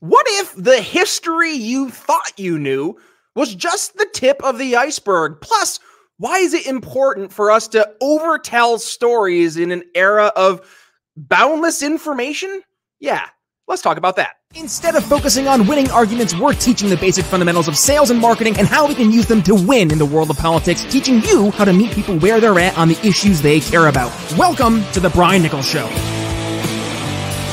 What if the history you thought you knew was just the tip of the iceberg? Plus, why is it important for us to overtell stories in an era of boundless information? Yeah, let's talk about that. Instead of focusing on winning arguments, we're teaching the basic fundamentals of sales and marketing and how we can use them to win in the world of politics, teaching you how to meet people where they're at on the issues they care about. Welcome to The Brian Nichols Show.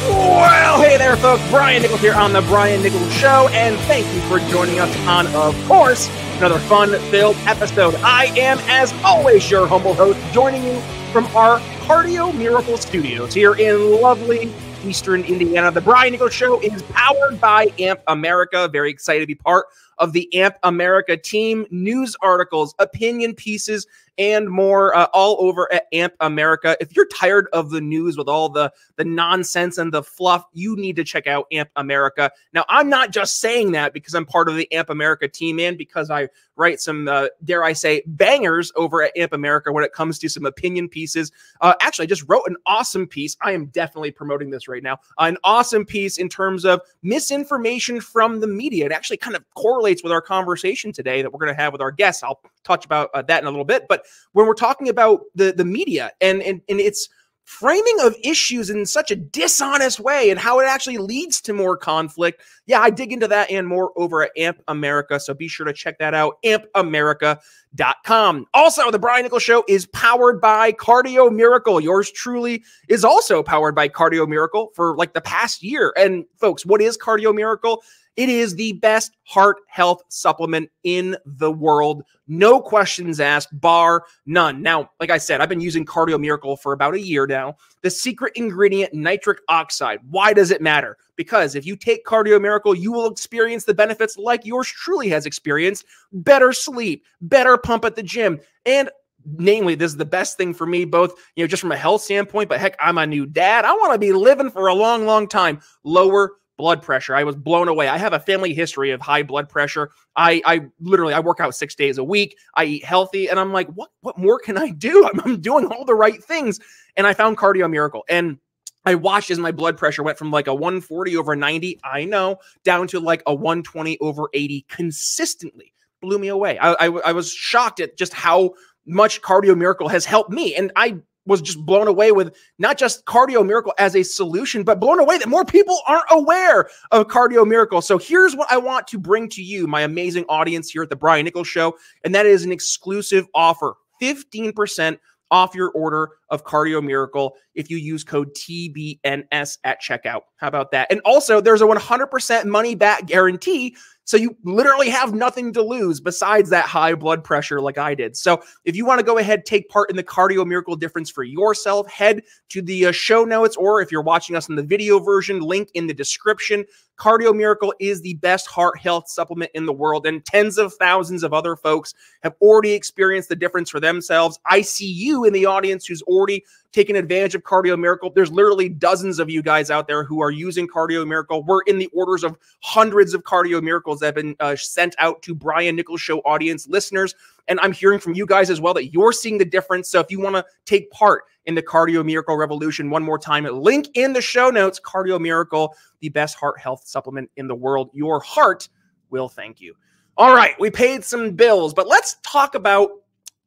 Well, hey there, folks. Brian Nichols here on The Brian Nichols Show, and thank you for joining us on, of course, another fun-filled episode. I am, as always, your humble host, joining you from our Cardio Miracle Studios here in lovely Eastern Indiana. The Brian Nichols Show is powered by AMP America. Very excited to be part of the AMP America team. News articles, opinion pieces, and more all over at AMP America. If you're tired of the news with all the nonsense and the fluff, you need to check out AMP America. Now, I'm not just saying that because I'm part of the AMP America team and because I write some, dare I say, bangers over at AMP America when it comes to some opinion pieces. Actually, I just wrote an awesome piece. I am definitely promoting this right now. An awesome piece in terms of misinformation from the media. It actually kind of correlates with our conversation today that we're going to have with our guests. I'll touch about that in a little bit. But when we're talking about the media and its framing of issues in such a dishonest way and how it actually leads to more conflict, yeah, I dig into that and more over at AMP America. So be sure to check that out, ampamerica.com. Also, the Brian Nichols Show is powered by Cardio Miracle. Yours truly is also powered by Cardio Miracle for like the past year. And folks, what is Cardio Miracle? It is the best heart health supplement in the world. No questions asked, bar none. Now, like I said, I've been using Cardio Miracle for about a year now. The secret ingredient, nitric oxide. Why does it matter? Because if you take Cardio Miracle, you will experience the benefits like yours truly has experienced. Better sleep, better pump at the gym, and namely, this is the best thing for me, both, just from a health standpoint, but heck, I'm a new dad. I want to be living for a long, long time. Lower blood pressure. I was blown away. I have a family history of high blood pressure. I literally work out 6 days a week. I eat healthy. And I'm like, what more can I do? I'm doing all the right things. And I found Cardio Miracle. And I watched as my blood pressure went from like a 140 over 90, I know, down to like a 120 over 80 consistently. Blew me away. I was shocked at just how much Cardio Miracle has helped me. And I was just blown away with not just Cardio Miracle as a solution, but blown away that more people aren't aware of Cardio Miracle. So here's what I want to bring to you, my amazing audience here at the Brian Nichols Show, and that is an exclusive offer, 15% off your order of Cardio Miracle if you use code TBNS at checkout. How about that? And also, there's a 100% money back guarantee, so you literally have nothing to lose besides that high blood pressure like I did. So if you want to go ahead, take part in the Cardio Miracle difference for yourself, head to the show notes, or if you're watching us in the video version, link in the description. Cardio Miracle is the best heart health supplement in the world, and tens of thousands of other folks have already experienced the difference for themselves. I see you in the audience who's already taken advantage of Cardio Miracle. There's literally dozens of you guys out there who are using Cardio Miracle. We're in the orders of hundreds of Cardio Miracles that have been sent out to Brian Nichols Show audience listeners. And I'm hearing from you guys as well that you're seeing the difference. So if you want to take part in the Cardio Miracle revolution, one more time, link in the show notes, Cardio Miracle, the best heart health supplement in the world. Your heart will thank you. All right, we paid some bills, but let's talk about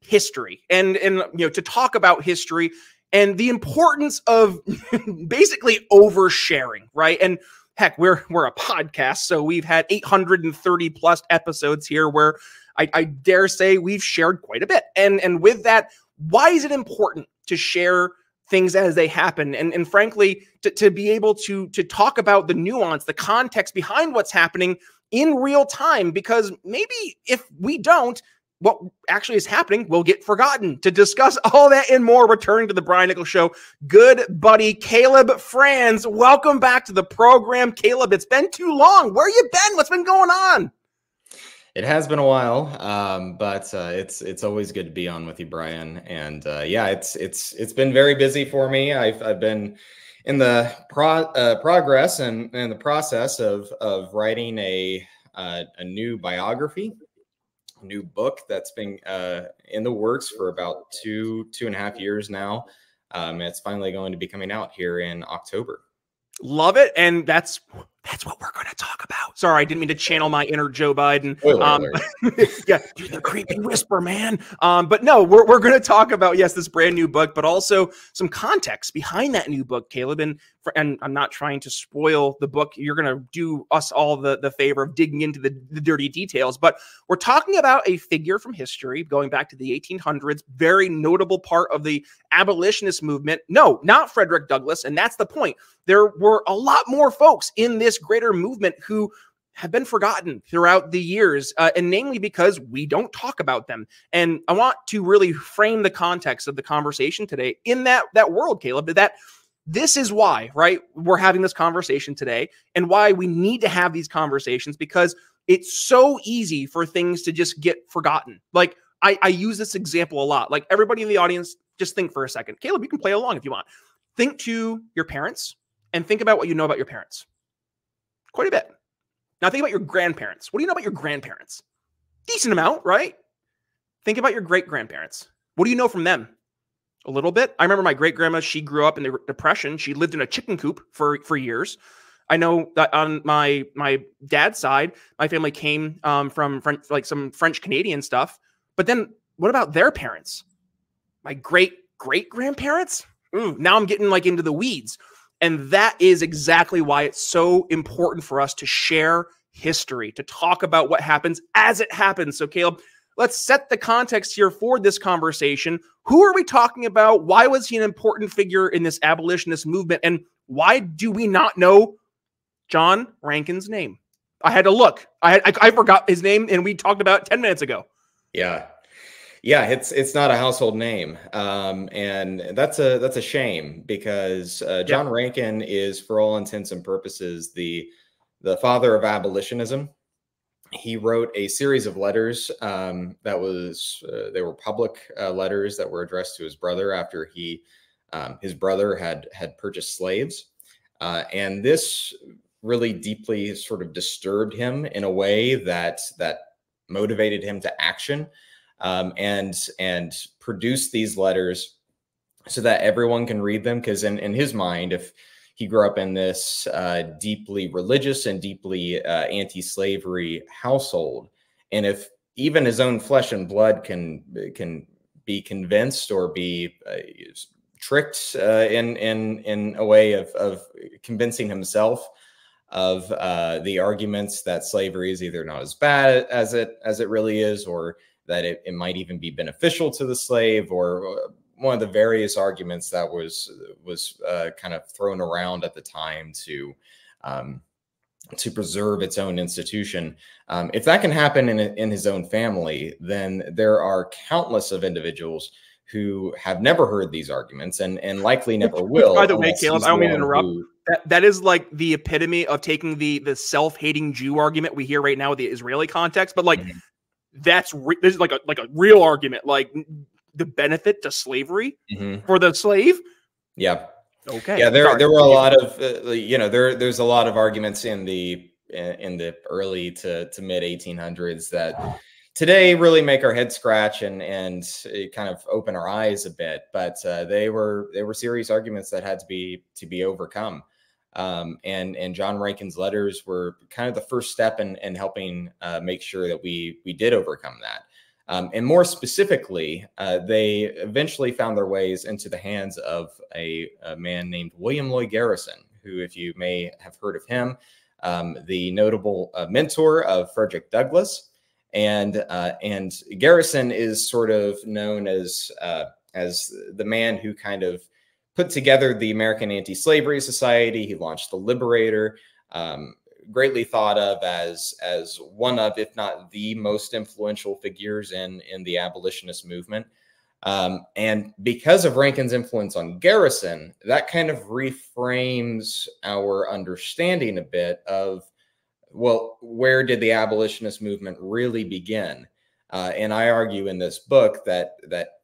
history and to talk about history and the importance of basically oversharing, right? And heck, we're a podcast, so we've had 830 plus episodes here where I dare say we've shared quite a bit. And with that, why is it important to share things as they happen? And frankly, to be able to talk about the nuance, the context behind what's happening in real time, because maybe if we don't, what actually is happening will get forgotten. To discuss all that and more, returning to the Brian Nichols Show, good buddy Caleb Franz. Welcome back to the program, Caleb. It's been too long. Where you been? What's been going on? It has been a while, but it's always good to be on with you, Brian. And yeah, it's been very busy for me. I've been in the progress and the process of writing a new biography. New book that's been in the works for about two and a half years now. It's finally going to be coming out here in October. Love it. And that's That's what we're going to talk about. Sorry, I didn't mean to channel my inner Joe Biden. Yeah, do the creepy whisper, man. But no, we're going to talk about, yes, this brand new book, but also some context behind that new book, Caleb. And I'm not trying to spoil the book. You're going to do us all the favor of digging into the dirty details. But we're talking about a figure from history going back to the 1800s, very notable part of the abolitionist movement. No, not Frederick Douglass. And that's the point. There were a lot more folks in this greater movement who have been forgotten throughout the years, and namely because we don't talk about them. And I want to really frame the context of the conversation today in that world, Caleb, that this is why, right, we're having this conversation today, and why we need to have these conversations, because it's so easy for things to just get forgotten. Like, I use this example a lot. Like, everybody in the audience, just think for a second. Caleb, you can play along if you want. Think to your parents and think about what you know about your parents. Quite a bit. Now think about your grandparents. What do you know about your grandparents? Decent amount, right? Think about your great-grandparents. What do you know from them? A little bit. I remember my great-grandma, she grew up in the Depression. She lived in a chicken coop for years. I know that on my dad's side, my family came from like some French-Canadian stuff. But then what about their parents? My great-great-grandparents? Ooh, now I'm getting like into the weeds. And that is exactly why it's so important for us to share history, to talk about what happens as it happens. So, Caleb, let's set the context here for this conversation. Who are we talking about? Why was he an important figure in this abolitionist movement? And why do we not know John Rankin's name? I had to look. I forgot his name, and we talked about it 10 minutes ago. Yeah, it's not a household name, and that's a shame, because John Rankin is, for all intents and purposes, the father of abolitionism. He wrote a series of letters they were public letters that were addressed to his brother after his brother had purchased slaves, and this really deeply sort of disturbed him in a way that motivated him to action. And produce these letters so that everyone can read them. Because in his mind, if he grew up in this deeply religious and deeply anti-slavery household, and if even his own flesh and blood can be convinced or be tricked in a way of convincing himself of the arguments that slavery is either not as bad as it really is, or that it might even be beneficial to the slave, or one of the various arguments that was kind of thrown around at the time to preserve its own institution. If that can happen in his own family, then there are countless of individuals who have never heard these arguments and likely never will. By the way, Caleb, I don't mean to interrupt. That is like the epitome of taking the self-hating Jew argument we hear right now with the Israeli context, but like. This is like a real argument, like the benefit to slavery for the slave. Yeah. Okay. Yeah. There were a lot of, there's a lot of arguments in the early to mid 1800s that today really make our head scratch and kind of open our eyes a bit. But they were serious arguments that had to be overcome. And John Rankin's letters were kind of the first step in helping make sure that we did overcome that. And more specifically, they eventually found their ways into the hands of a man named William Lloyd Garrison, who, if you may have heard of him, the notable mentor of Frederick Douglass. And Garrison is sort of known as the man who kind of put together the American Anti-Slavery Society. He launched the Liberator, greatly thought of as one of, if not the most influential figures in the abolitionist movement. And because of Rankin's influence on Garrison, that kind of reframes our understanding a bit of, well, where did the abolitionist movement really begin? And I argue in this book that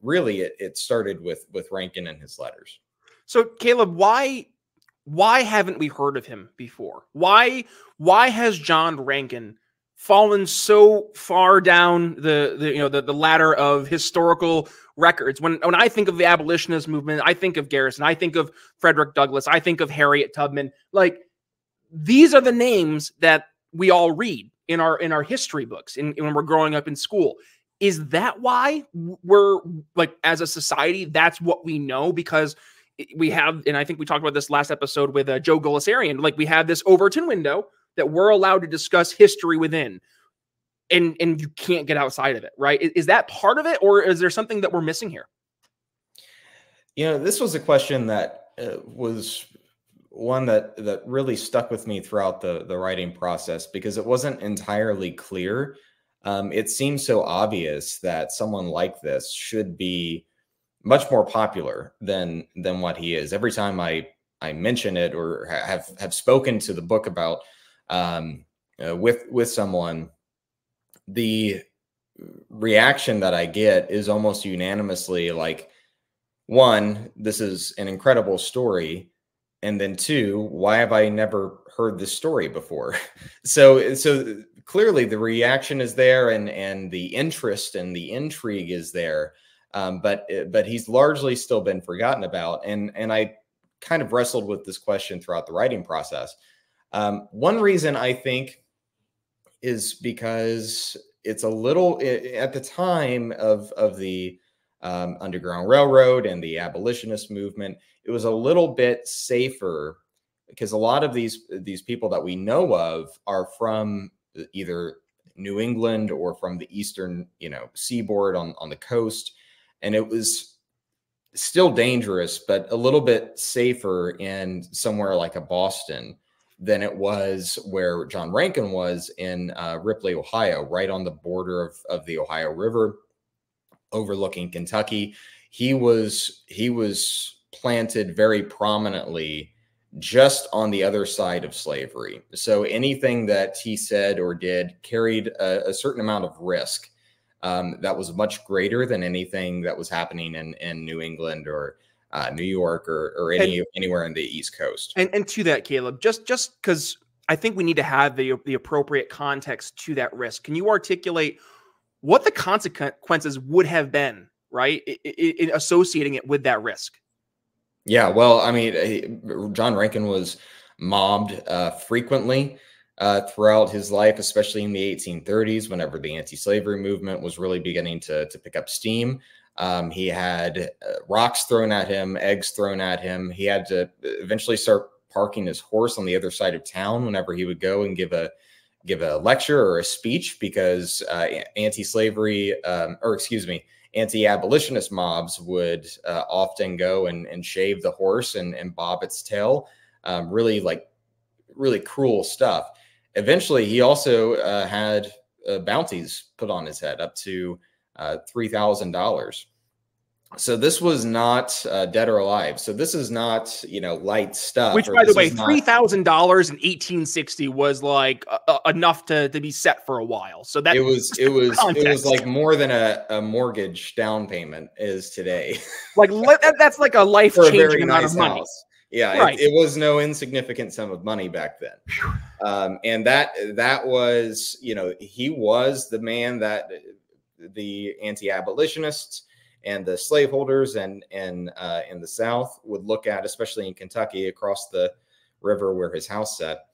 really it started with Rankin and his letters. So, Caleb, why haven't we heard of him before? Why has John Rankin fallen so far down the ladder of historical records? When I think of the abolitionist movement, I think of Garrison, I think of Frederick Douglass, I think of Harriet Tubman. Like, these are the names that we all read in our history books when we're growing up in school. Is that why we're like, as a society, that's what we know? Because we have, and I think we talked about this last episode with Joe Golisarian, like we have this Overton window that we're allowed to discuss history within, and you can't get outside of it, right? Is that part of it, or is there something that we're missing here? You know, this was a question that was one that really stuck with me throughout the writing process, because it wasn't entirely clear. It seems so obvious that someone like this should be much more popular than what he is. Every time I mention it or have spoken to the book about with someone, the reaction that I get is almost unanimously like, one, this is an incredible story, and then two, why have I never heard this story before? So clearly the reaction is there, and the interest and the intrigue is there, but he's largely still been forgotten about. And I kind of wrestled with this question throughout the writing process. One reason I think is because it's a little, at the time of the Underground Railroad and the abolitionist movement, it was a little bit safer, because a lot of these people that we know of are from either New England or from the eastern, seaboard on the coast, and it was still dangerous, but a little bit safer in somewhere like a Boston than it was where John Rankin was in Ripley, Ohio, right on the border of the Ohio River, overlooking Kentucky. He was planted very prominently just on the other side of slavery. So anything that he said or did carried a certain amount of risk that was much greater than anything that was happening in New England or New York or anywhere in the East Coast. And to that, Caleb, just because I think we need to have the appropriate context to that risk. Can you articulate what the consequences would have been, right, in associating it with that risk? Yeah, well, I mean, John Rankin was mobbed frequently throughout his life, especially in the 1830s, whenever the anti-slavery movement was really beginning to pick up steam. He had rocks thrown at him, eggs thrown at him. He had to eventually start parking his horse on the other side of town whenever he would go and give a lecture or a speech, because anti-abolitionist mobs would often go and shave the horse and bob its tail. Really cruel stuff. Eventually, he also had bounties put on his head up to $3,000. So this was not dead or alive. So this is not, light stuff. Which, by the way, $3,000 in 1860 was like enough to be set for a while. So that it was like more than a mortgage down payment is today. Like that's like a life-changing amount of money. House. Yeah, right. It was no insignificant sum of money back then. And that was, he was the man that the anti-abolitionists and the slaveholders and in the South would look at, especially in Kentucky, across the river where his house sat.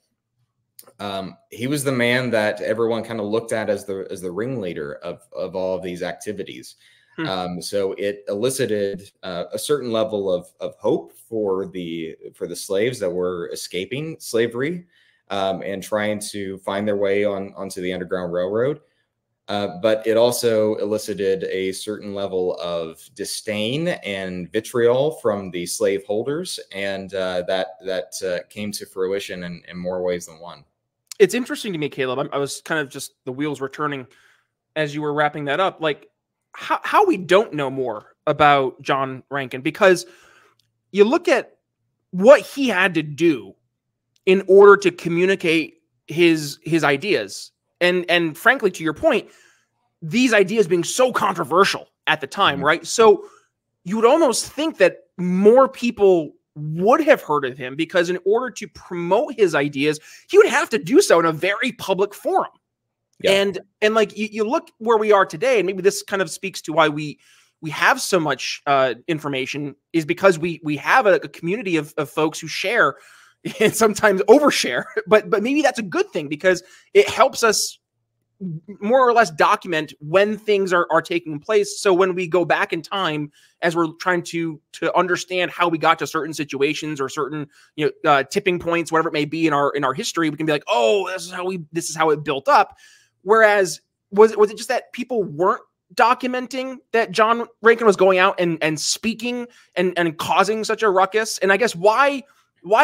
He was the man that everyone kind of looked at as the ringleader of all of these activities. So it elicited a certain level of hope for the slaves that were escaping slavery and trying to find their way onto the Underground Railroad. But it also elicited a certain level of disdain and vitriol from the slaveholders, and that came to fruition in more ways than one. It's interesting to me, Caleb. I was kind of just, the wheels were turning as you were wrapping that up. Like how we don't know more about John Rankin, because you look at what he had to do in order to communicate his ideas. And frankly, to your point, these ideas being so controversial at the time, right? So you would almost think that more people would have heard of him, because in order to promote his ideas, he would have to do so in a very public forum. Yeah. And like you look where we are today, and maybe this kind of speaks to why we have so much information, is because we have a community of folks who share and sometimes overshare, but maybe that's a good thing because it helps us more or less document when things are taking place. So when we go back in time, as we're trying to understand how we got to certain situations or certain, tipping points, whatever it may be in our history, we can be like, oh, this is how it built up. Whereas was it just that people weren't documenting that John Rankin was going out and speaking and causing such a ruckus? And I guess why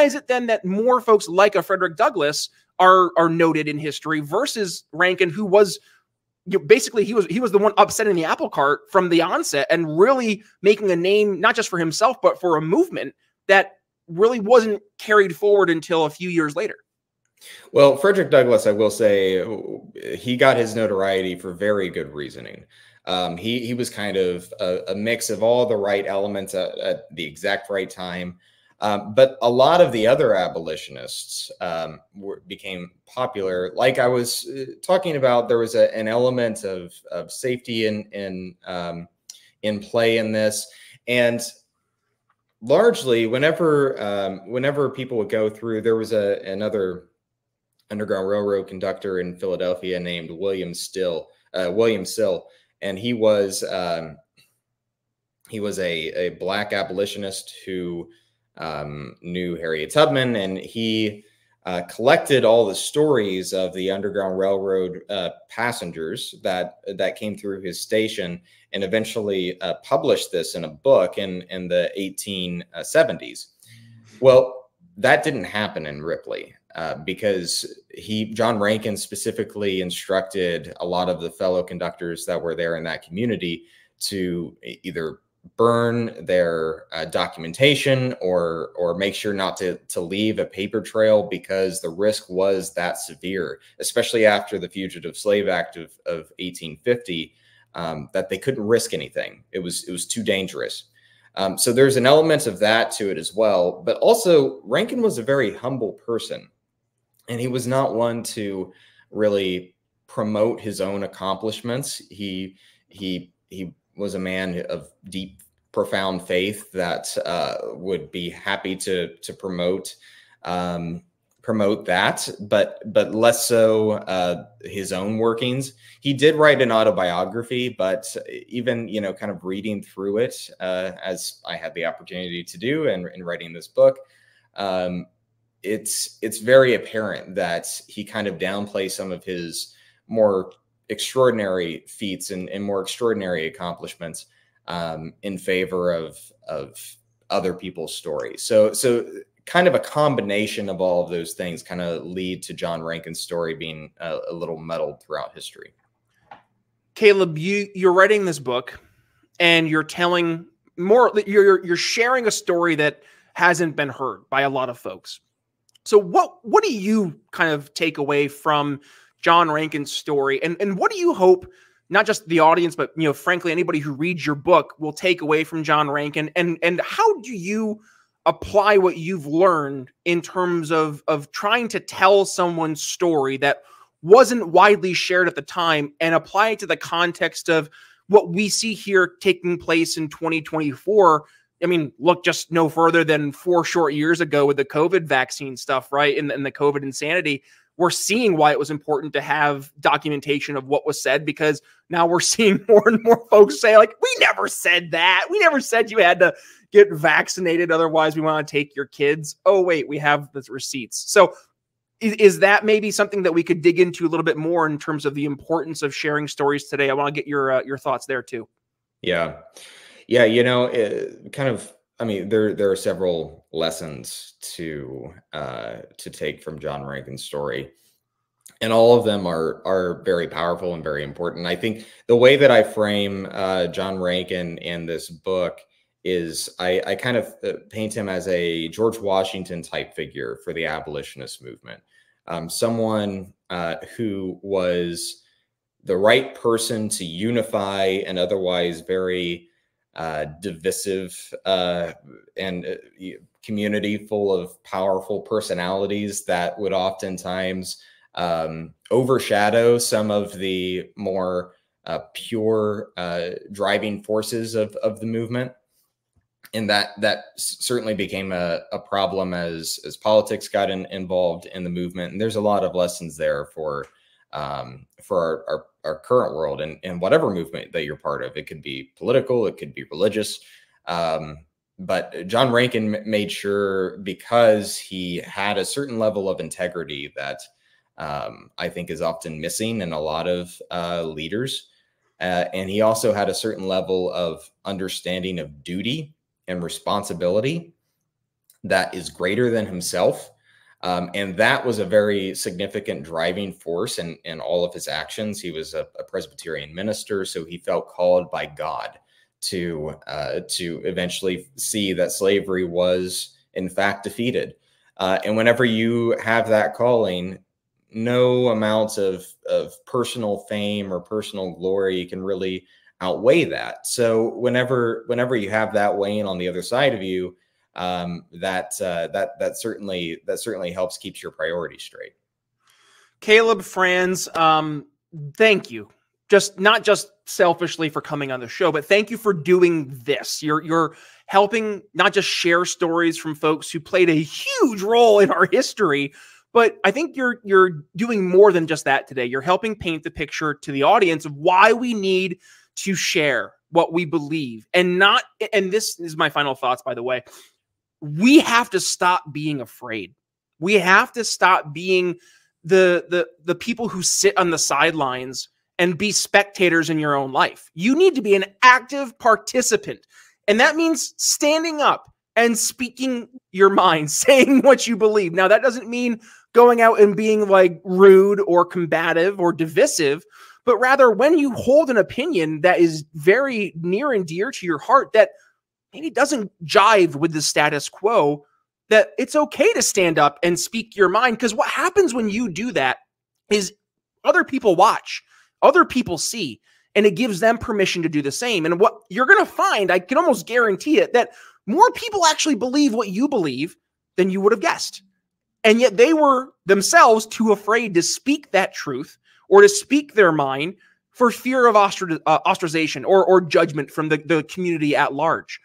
is it then that more folks like a Frederick Douglass are noted in history versus Rankin, who was basically he was the one upsetting the apple cart from the onset and really making a name not just for himself but for a movement that really wasn't carried forward until a few years later. Well, Frederick Douglass, I will say, he got his notoriety for very good reasoning. He was kind of a mix of all the right elements at the exact right time. But a lot of the other abolitionists became popular. Like I was talking about, there was an element of safety in play in this, and largely, whenever people would go through, there was another Underground Railroad conductor in Philadelphia named William Sill, and he was a black abolitionist who knew Harriet Tubman, and he collected all the stories of the Underground Railroad passengers that came through his station, and eventually published this in a book in the 1870s. Well, that didn't happen in Ripley because John Rankin specifically instructed a lot of the fellow conductors that were there in that community to either burn their documentation or make sure not to leave a paper trail, because the risk was that severe, especially after the Fugitive Slave Act of 1850, that they couldn't risk anything. It was too dangerous. So there's an element of that to it as well. But also, Rankin was a very humble person, and he was not one to really promote his own accomplishments. He was a man of deep, profound faith that would be happy to promote that, but less so his own workings. He did write an autobiography, but even kind of reading through it, as I had the opportunity to do in writing this book, it's very apparent that he kind of downplays some of his more extraordinary feats and more extraordinary accomplishments in favor of other people's stories. So kind of a combination of all of those things kind of lead to John Rankin's story being a little muddled throughout history. Caleb, you're writing this book and you're telling you're sharing a story that hasn't been heard by a lot of folks. So what do you kind of take away from John Rankin's story, and what do you hope not just the audience, but frankly anybody who reads your book will take away from John Rankin, and how do you apply what you've learned in terms of trying to tell someone's story that wasn't widely shared at the time and apply it to the context of what we see here taking place in 2024? I mean, look just no further than 4 short years ago with the COVID vaccine stuff, right? And the COVID insanity. We're seeing why it was important to have documentation of what was said, because now we're seeing more and more folks say, like, we never said that. We never said you had to get vaccinated. Otherwise, we want to take your kids. Oh, wait, we have the receipts. So is that maybe something that we could dig into a little bit more in terms of the importance of sharing stories today? I want to get your thoughts there too. Yeah. I mean, there are several lessons to take from John Rankin's story, and all of them are very powerful and very important. I think the way that I frame John Rankin in this book is I kind of paint him as a George Washington type figure for the abolitionist movement, someone who was the right person to unify an otherwise very divisive and community full of powerful personalities that would oftentimes overshadow some of the more pure driving forces of the movement. and that certainly became a problem as politics got involved in the movement. And there's a lot of lessons there for our current world and whatever movement that you're part of. It could be political, it could be religious. But John Rankin made sure, because he had a certain level of integrity that I think is often missing in a lot of leaders. And he also had a certain level of understanding of duty and responsibility that is greater than himself. And that was a very significant driving force in all of his actions. He was a Presbyterian minister, so he felt called by God to eventually see that slavery was in fact defeated. And whenever you have that calling, no amounts of personal fame or personal glory can really outweigh that. So whenever you have that weighing on the other side of you, that certainly helps keep your priorities straight. Caleb, Franz, thank you. Not just selfishly for coming on the show, but thank you for doing this. You're helping not just share stories from folks who played a huge role in our history, but I think you're doing more than just that today. You're helping paint the picture to the audience of why we need to share what we believe, and this is my final thoughts, by the way. We have to stop being afraid. We have to stop being the people who sit on the sidelines and be spectators in your own life. You need to be an active participant. And that means standing up and speaking your mind, saying what you believe. Now, that doesn't mean going out and being like rude or combative or divisive, but rather when you hold an opinion that is very near and dear to your heart, that maybe doesn't jive with the status quo, that it's okay to stand up and speak your mind. Because what happens when you do that is other people watch. Other people see, and it gives them permission to do the same. And what you're going to find, I can almost guarantee it, that more people actually believe what you believe than you would have guessed. And yet they were themselves too afraid to speak that truth or to speak their mind for fear of ostracization or judgment from the community at large.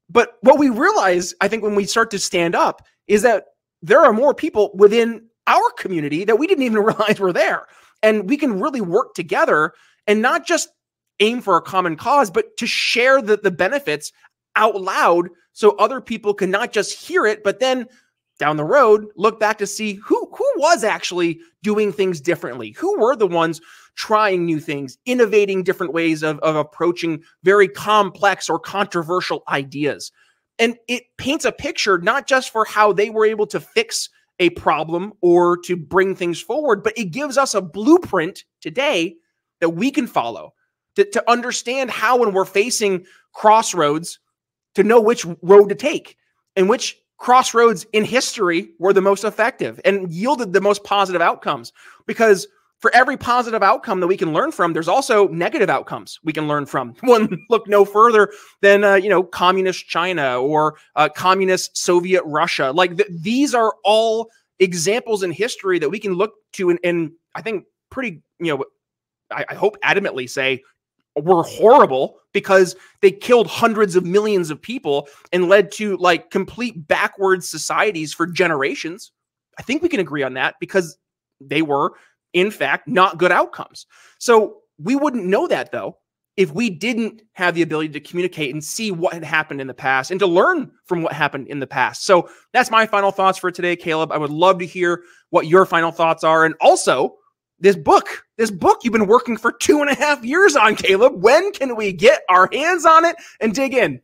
But what we realize, I think, when we start to stand up is that there are more people within our community that we didn't even realize were there. And we can really work together and not just aim for a common cause, but to share the benefits out loud so other people can not just hear it, but then down the road, look back to see who was actually doing things differently. Who were the ones trying new things, innovating different ways of approaching very complex or controversial ideas. And it paints a picture not just for how they were able to fix a problem or to bring things forward, but it gives us a blueprint today that we can follow to understand how, when we're facing crossroads, to know which road to take and which crossroads in history were the most effective and yielded the most positive outcomes. Because for every positive outcome that we can learn from, there's also negative outcomes we can learn from. One, look no further than, communist China or communist Soviet Russia. Like these are all examples in history that we can look to and I think pretty, I hope adamantly say were horrible because they killed hundreds of millions of people and led to like complete backwards societies for generations. I think we can agree on that because they were, in fact, not good outcomes. So we wouldn't know that, though, if we didn't have the ability to communicate and see what had happened in the past and to learn from what happened in the past. So that's my final thoughts for today, Caleb. I would love to hear what your final thoughts are. And also, this book you've been working for 2.5 years on, Caleb. When can we get our hands on it and dig in?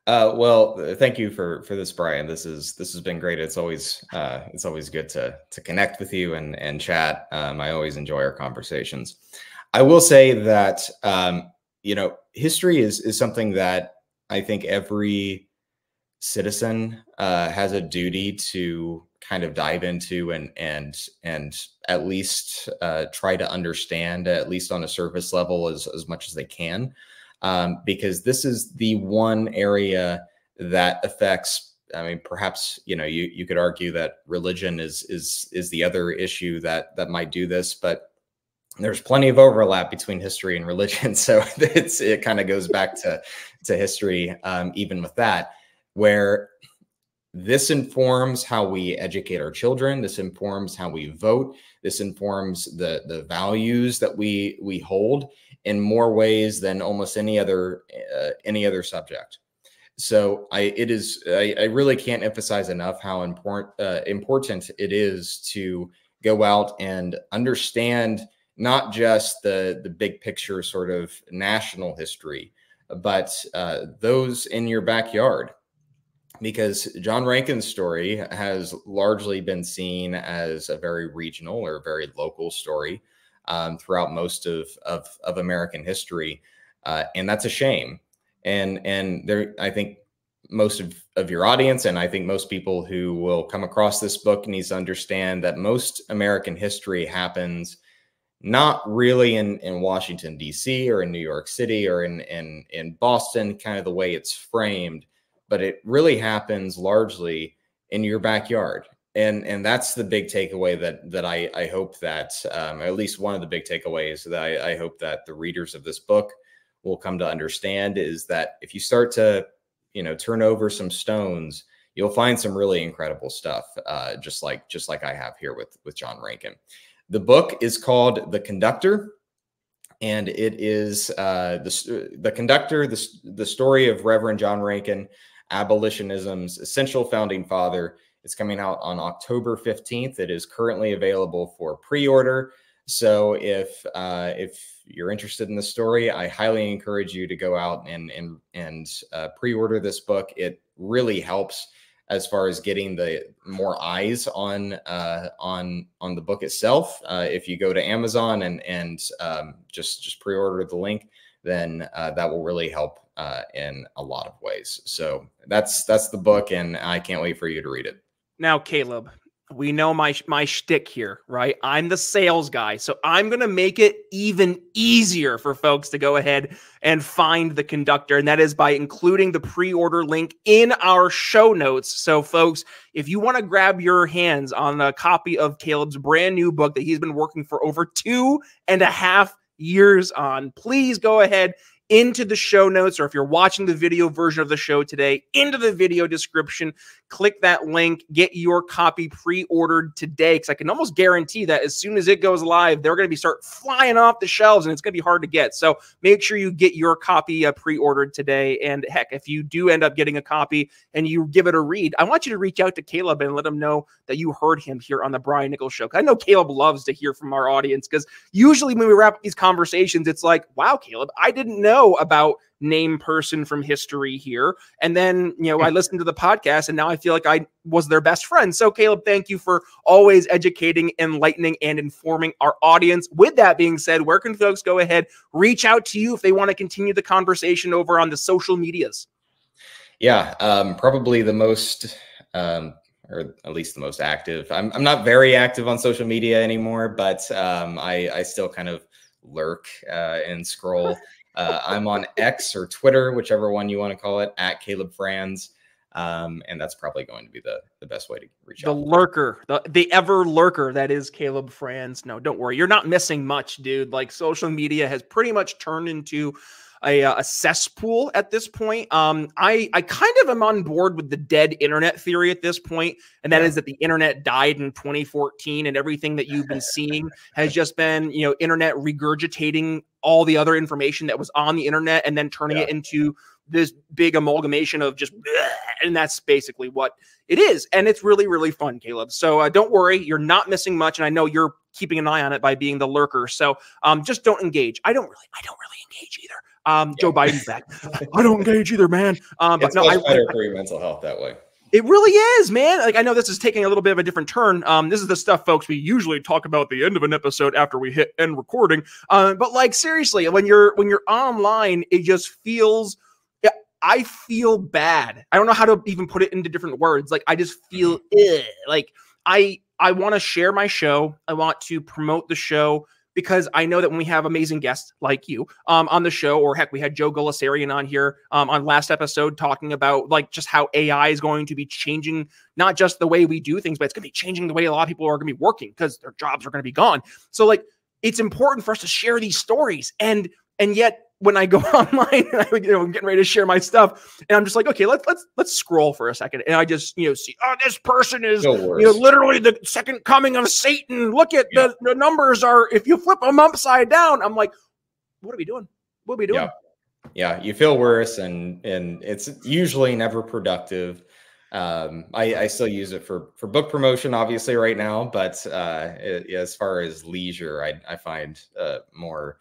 Well, thank you for this, Brian. This has been great. It's always good to connect with you and chat. I always enjoy our conversations. I will say that history is something that I think every citizen has a duty to kind of dive into and at least try to understand, at least on a surface level, as much as they can. Because this is the one area that affects, I mean, perhaps, you could argue that religion is the other issue that might do this, but there's plenty of overlap between history and religion. So it kind of goes back to history, even with that, where this informs how we educate our children. This informs how we vote. This informs the values that we hold in more ways than almost any other subject. So I really can't emphasize enough how important it is to go out and understand not just the big picture sort of national history, but those in your backyard. Because John Rankin's story has largely been seen as a very regional or very local story throughout most of American history, and that's a shame. And there, I think most of your audience, and I think most people who will come across this book, needs to understand that most American history happens not really in Washington, D.C. or in New York City or in Boston, kind of the way it's framed, but it really happens largely in your backyard. And that's the big takeaway that I hope that, at least one of the big takeaways that I hope that the readers of this book will come to understand, is that if you start to, turn over some stones, you'll find some really incredible stuff, just like I have here with John Rankin. The book is called The Conductor, and it is the Conductor, the story of Reverend John Rankin, abolitionism's essential founding father. It's coming out on October 15th. It is currently available for pre-order. So if you're interested in the story, I highly encourage you to go out and pre-order this book. It really helps as far as getting the more eyes on the book itself. If you go to Amazon and just pre-order the link, then that will really help in a lot of ways. So that's the book, and I can't wait for you to read it. Now, Caleb, we know my shtick here, right? I'm the sales guy, so I'm going to make it even easier for folks to go ahead and find The Conductor, and that is by including the pre-order link in our show notes. So, folks, if you want to grab your hands on a copy of Caleb's brand new book that he's been working for over 2.5 years on, please go ahead into the show notes, or if you're watching the video version of the show today, into the video description, click that link, get your copy pre-ordered today, because I can almost guarantee that as soon as it goes live, they're going to start flying off the shelves, and it's going to be hard to get. So make sure you get your copy pre-ordered today. And heck, if you do end up getting a copy and you give it a read, I want you to reach out to Caleb and let him know that you heard him here on the Brian Nichols Show. I know Caleb loves to hear from our audience, because usually when we wrap up these conversations, it's like, wow, Caleb, I didn't know about name person from history here. And then, I listened to the podcast, and now I feel like I was their best friend. So Caleb, thank you for always educating, enlightening, and informing our audience. With that being said, where can folks go ahead, reach out to you if they want to continue the conversation over on the social medias? Yeah, probably the most, or at least the most active. I'm not very active on social media anymore, but I still kind of lurk and scroll. I'm on X or Twitter, whichever one you want to call it, at Caleb Franz. And that's probably going to be the best way to reach out. The lurker, the ever lurker that is Caleb Franz. No, don't worry. You're not missing much, dude. Like, social media has pretty much turned into a cesspool at this point. I kind of am on board with the dead internet theory at this point, and that is that the internet died in 2014, and everything that you've been seeing has just been, internet regurgitating all the other information that was on the internet and then turning it into this big amalgamation of just bleh, and that's basically what it is. And it's really, really fun, Caleb. So don't worry, you're not missing much, and I know you're keeping an eye on it by being the lurker. So just don't engage. I don't really engage either. Joe Biden's back. I don't engage either, man. But it's much better for your mental health that way. It really is, man. Like, I know this is taking a little bit of a different turn. This is the stuff, folks, we usually talk about at the end of an episode after we hit end recording. But like, seriously, when you're online, it just feels, I feel bad. I don't know how to even put it into different words. Like, I just feel like I want to share my show. I want to promote the show, because I know that when we have amazing guests like you on the show, or heck, we had Joe Golisarian on here on last episode talking about like just how AI is going to be changing not just the way we do things, but it's going to be changing the way a lot of people are going to be working because their jobs are going to be gone. So like, it's important for us to share these stories, and yet when I go online and I'm getting ready to share my stuff, and I'm just like, okay, let's scroll for a second, and I just see, oh, this person is literally the second coming of Satan. Look at the numbers are, if you flip them upside down. I'm like, what are we doing? What are we doing? Yeah, you feel worse, and it's usually never productive. I still use it for book promotion, obviously, right now, but as far as leisure, I find more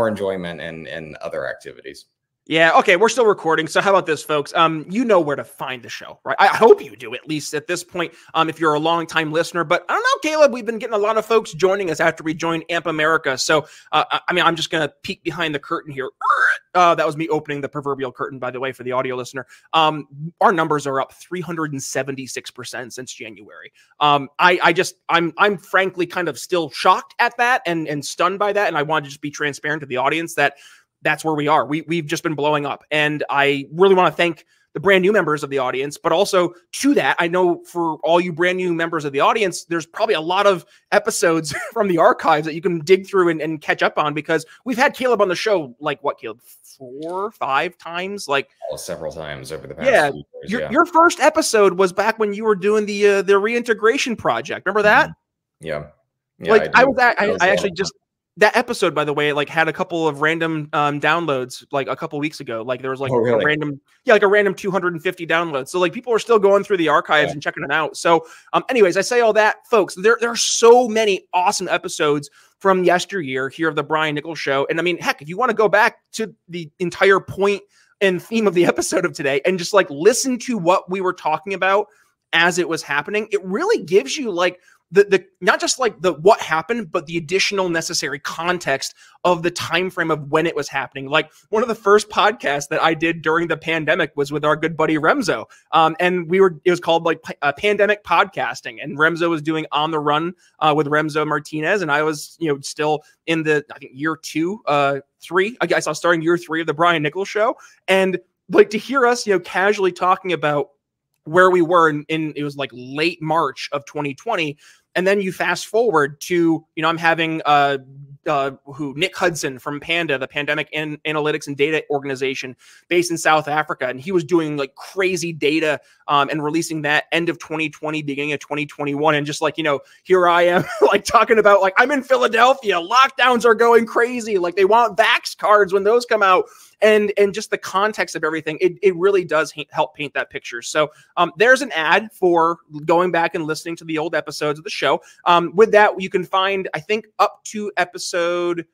enjoyment in other activities. Yeah. Okay. We're still recording. So how about this, folks? You know where to find the show, right? I hope you do, at least at this point, if you're a long time listener, but I don't know, Caleb, we've been getting a lot of folks joining us after we joined AMP America. So, I'm just going to peek behind the curtain here. That was me opening the proverbial curtain, by the way, for the audio listener. Our numbers are up 376% since January. I'm frankly kind of still shocked at that and stunned by that. And I wanted to just be transparent to the audience that that's where we are. We've just been blowing up. And I really want to thank the brand new members of the audience, but also to that, I know for all you brand new members of the audience, there's probably a lot of episodes from the archives that you can dig through and catch up on, because we've had Caleb on the show, like what, Caleb, 4 or 5 times? Like several times over the past few years, your first episode was back when you were doing the reintegration project. Remember that? Yeah. Like I actually just, that episode, by the way, like had a couple of random downloads like a couple weeks ago. Like there was like a random 250 downloads. So like people are still going through the archives and checking it out. So anyways, I say all that, folks, there are so many awesome episodes from yesteryear here of the Brian Nichols Show. And I mean, heck, if you want to go back to the entire point and theme of the episode of today and just like listen to what we were talking about as it was happening, it really gives you like the not just like the what happened, but the additional necessary context of the time frame of when it was happening. Like one of the first podcasts that I did during the pandemic was with our good buddy Remzo, and it was called like Pandemic Podcasting, and Remzo was doing On the Run with Remzo Martinez, and I was still in the I think year 3. I guess I was starting year 3 of the Brian Nichols Show, and like to hear us casually talking about where we were in it was like late March of 2020. And then you fast forward to, I'm having Nick Hudson from Panda, the Pandemic Analytics and Data Organization based in South Africa. And he was doing like crazy data and releasing that end of 2020, beginning of 2021. And just like, here I am like talking about like, I'm in Philadelphia, lockdowns are going crazy. Like they want Vax cards when those come out. And just the context of everything, it really does help paint that picture. So there's an ad for going back and listening to the old episodes of the show. With that, you can find, I think, back to episode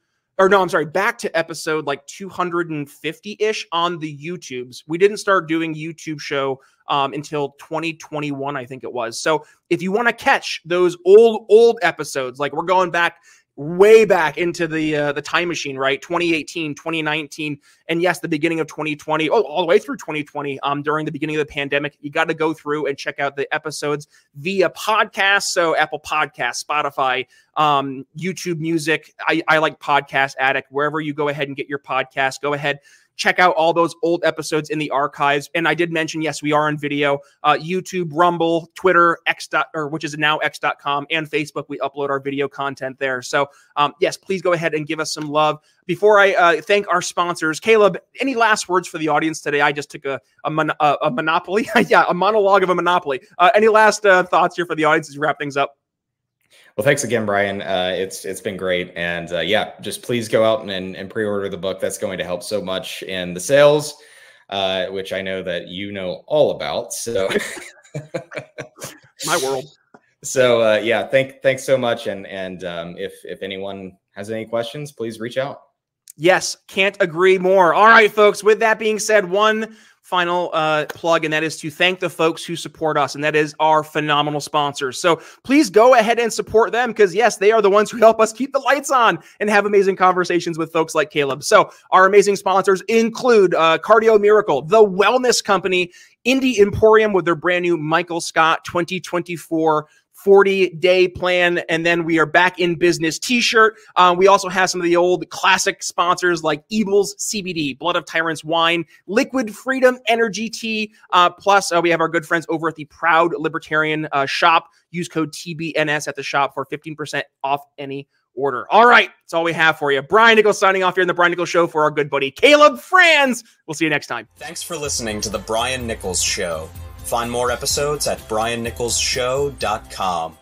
like 250-ish on the YouTubes. We didn't start doing YouTube show until 2021, I think it was. So if you want to catch those old episodes, like we're going back way back into the time machine, right? 2018, 2019, and yes, the beginning of 2020, all the way through 2020, during the beginning of the pandemic, you got to go through and check out the episodes via podcast. So Apple Podcasts, Spotify, YouTube Music. I like Podcast Addict. Wherever you go ahead and get your podcast, go ahead. Check out all those old episodes in the archives. And I did mention, yes, we are on video, YouTube, Rumble, Twitter, which is now x.com, and Facebook. We upload our video content there. So yes, please go ahead and give us some love. Before I thank our sponsors, Caleb, any last words for the audience today? I just took a monopoly. Yeah, a monologue of a monopoly. Any last thoughts here for the audience as we wrap things up? Well, thanks again, Brian. It's been great. And just please go out and pre-order the book. That's going to help so much in the sales, which I know that you know all about. So my world. So thanks so much. And if anyone has any questions, please reach out. Yes, can't agree more. All right, folks, with that being said, one final plug, and that is to thank the folks who support us, and that is our phenomenal sponsors. So please go ahead and support them, because yes, they are the ones who help us keep the lights on and have amazing conversations with folks like Caleb. So our amazing sponsors include Cardio Miracle, the wellness company, Indie Emporium with their brand new Michael Scott 2024 40-day plan, and then we are back in business t-shirt. We also have some of the old classic sponsors like Evil's CBD, Blood of Tyrants wine, Liquid Freedom Energy tea. Plus, we have our good friends over at the Proud Libertarian shop. Use code TBNS at the shop for 15% off any order. All right, that's all we have for you. Brian Nichols signing off here in the Brian Nichols Show for our good buddy Caleb Franz. We'll see you next time. Thanks for listening to the Brian Nichols Show. Find more episodes at briannicholsshow.com.